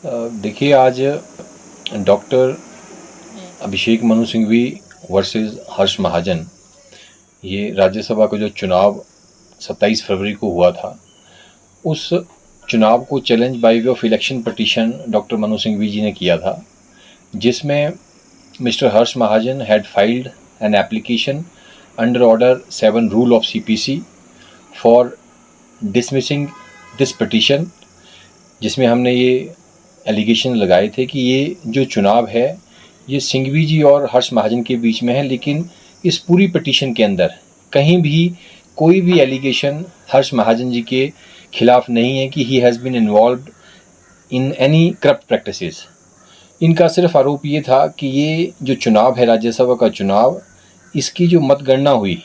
देखिए आज doctor Abhishek Manu Singhvi versus हर्ष महाजन, ये राज्यसभा का जो चुनाव 27 फरवरी को हुआ था, उस चुनाव को challenge by way of election petition doctor Manu Singhvi ji ने किया था, जिसमें mister Harsh Mahajan had filed an application under order 7 rule of CPC for dismissing this petition, जिसमें हमने ये एलिगेशन लगाए थे कि ये जो चुनाव है ये सिंघवी जी और हर्ष महाजन के बीच में है, लेकिन इस पूरी पिटीशन के अंदर कहीं भी कोई भी एलिगेशन हर्ष महाजन जी के खिलाफ नहीं है कि he has been involved in any corrupt practices. इनका सिर्फ आरोप ये था कि ये जो चुनाव है राज्यसभा का चुनाव, इसकी जो मतगणना हुई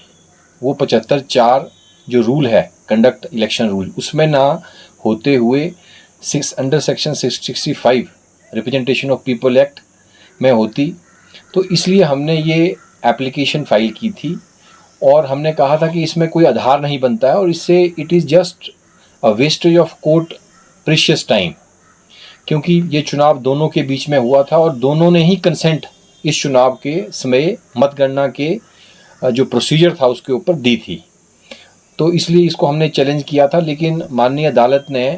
वो 75(4) जो रूल है कंडक्ट इलेक्शन रूल, उसमें ना होते हुए under section 665 representation of people act में होती। तो इसलिए हमने ये एप्लीकेशन फाइल की थी और हमने कहा था कि इसमें कोई आधार नहीं बनता है और इससे it is just a wastage of court precious time, क्योंकि ये चुनाव दोनों के बीच में हुआ था और दोनों ने ही कंसेंट इस चुनाव के समय मतगणना के जो प्रोसीजर था उसके ऊपर दी थी। तो इसलिए इसको हमने चैलेंज किया था, लेकिन माननीय अदालत ने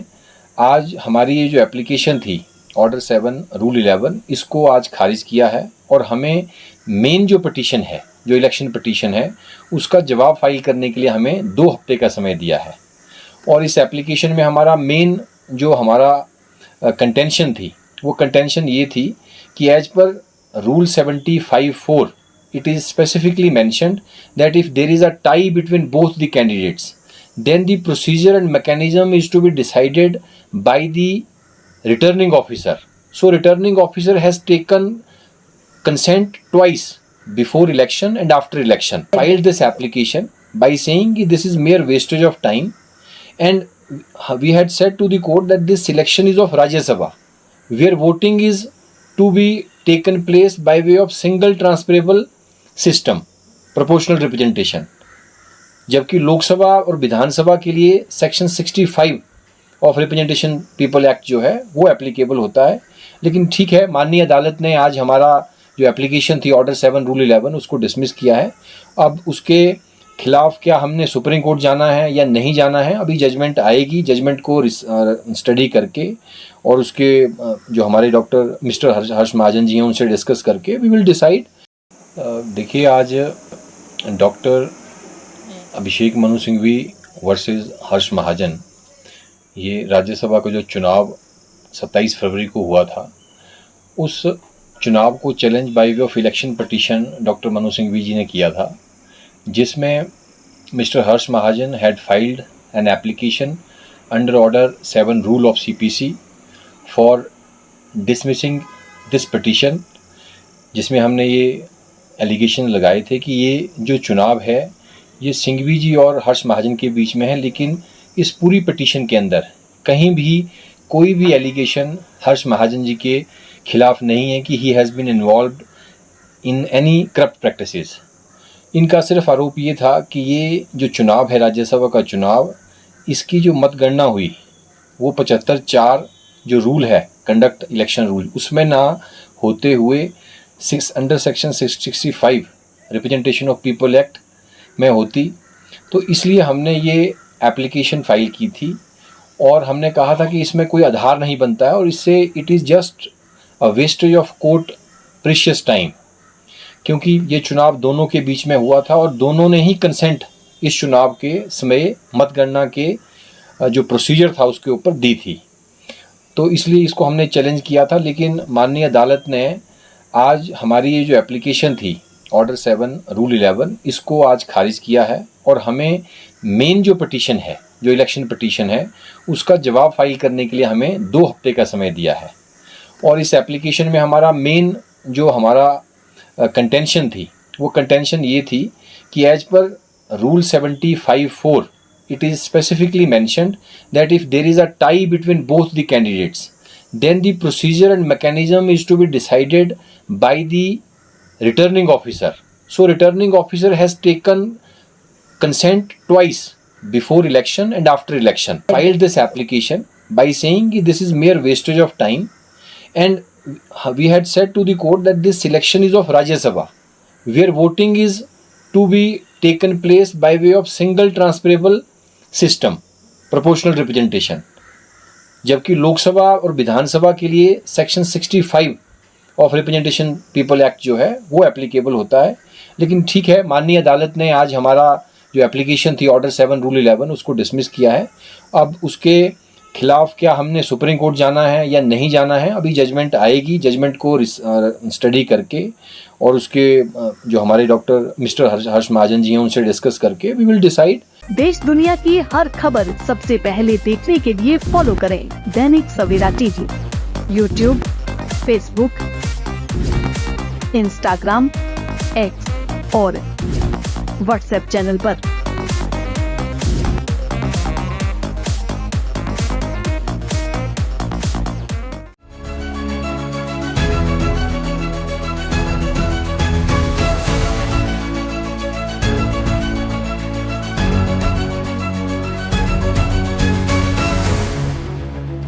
आज हमारी ये जो एप्लीकेशन थी ऑर्डर 7 रूल 11 इसको आज खारिज किया है और हमें मेन जो पिटीशन है, जो इलेक्शन पिटीशन है, उसका जवाब फाइल करने के लिए हमें 2 हफ्ते का समय दिया है। और इस एप्लीकेशन में हमारा मेन जो हमारा कंटेंशन थी वो कंटेंशन ये थी कि as per rule 75(4) it is specifically mentioned that if there is a tie between both the candidates, then the procedure and mechanism is to be decided by the returning officer. So returning officer has taken consent twice, before election and after election, filed this application by saying that this is mere wastage of time, and we had said to the court that this selection is of Rajya Sabha, where voting is to be taken place by way of single transferable system proportional representation, जबकि लोकसभा और विधानसभा के लिए section 65 of representation people act जो है वो applicable होता है। लेकिन ठीक है, माननीय अदालत ने आज हमारा जो एप्लीकेशन थी ऑर्डर 7 रूल 11 उसको डिसमिस किया है। अब उसके खिलाफ क्या हमने सुप्रीम कोर्ट जाना है या नहीं जाना है, अभी जजमेंट आएगी, जजमेंट को स्टडी करके और उसके जो हमारे डॉक्टर मिस्टर हर्ष महाजन जी हैं उनसे डिस्कस करके वी विल डिसाइड। देखिए आज डॉक्टर अभिषेक मनु सिंघवी वर्सेस हर्ष महाजन, ये राज्यसभा का जो चुनाव 27 फरवरी को हुआ था, उस चुनाव को challenge by way of election petition doctor Manu Singhvi ji ने किया था, जिसमें mister Harsh Mahajan had filed an application under order 7 rule of CPC for dismissing this petition, जिसमें हमने ये एलिगेशन लगाए थे कि ये जो चुनाव है ये सिंघवी जी और हर्ष महाजन के बीच में है, लेकिन इस पूरी पिटीशन के अंदर कहीं भी कोई भी एलिगेशन हर्ष महाजन जी के खिलाफ नहीं है कि he has been involved in any corrupt practices. इनका सिर्फ आरोप ये था कि ये जो चुनाव है राज्यसभा का चुनाव, इसकी जो मतगणना हुई वो 75(4) जो रूल है कंडक्ट इलेक्शन रूल, उसमें ना होते हुए under section 665 representation of people act में होती। तो इसलिए हमने ये एप्लीकेशन फाइल की थी और हमने कहा था कि इसमें कोई आधार नहीं बनता है और इससे it is just a wastage of court precious time, क्योंकि ये चुनाव दोनों के बीच में हुआ था और दोनों ने ही कंसेंट इस चुनाव के समय मतगणना के जो प्रोसीजर था उसके ऊपर दी थी। तो इसलिए इसको हमने चैलेंज किया था, लेकिन माननीय अदालत ने आज हमारी ये जो एप्लीकेशन थी ऑर्डर 7 रूल 11 इसको आज खारिज किया है और हमें मेन जो पिटीशन है, जो इलेक्शन पिटीशन है, उसका जवाब फाइल करने के लिए हमें 2 हफ्ते का समय दिया है। और इस एप्लीकेशन में हमारा मेन जो हमारा कंटेंशन थी वो कंटेंशन ये थी कि as per rule 75(4) it is specifically mentioned that if there is a tie between both the candidates, then the procedure and mechanism is to be decided by the returning officer. So returning officer has taken consent twice, before election and after election, filed this application by saying this is mere wastage of time, And we had said to the court that this selection is of Rajya Sabha, where voting is to be taken place by way of single transferable system, proportional representation. जबकि लोकसभा और विधानसभा के लिए section 65 of representation people act जो है वो applicable होता है. लेकिन ठीक है, माननीय अदालत ने आज हमारा जो एप्लीकेशन थी ऑर्डर 7 रूल 11 उसको डिसमिस किया है. अब उसके खिलाफ क्या हमने सुप्रीम कोर्ट जाना है या नहीं जाना है, अभी जजमेंट आएगी. जजमेंट को स्टडी करके और उसके जो हमारे डॉक्टर मिस्टर हर्ष महाजन जी हैं उनसे डिस्कस करके वी विल डिसाइड. देश दुनिया की हर खबर सबसे पहले देखने के लिए फॉलो करें Dainik Savera TV, YouTube, Facebook, Instagram, X और व्हाट्सएप चैनल पर.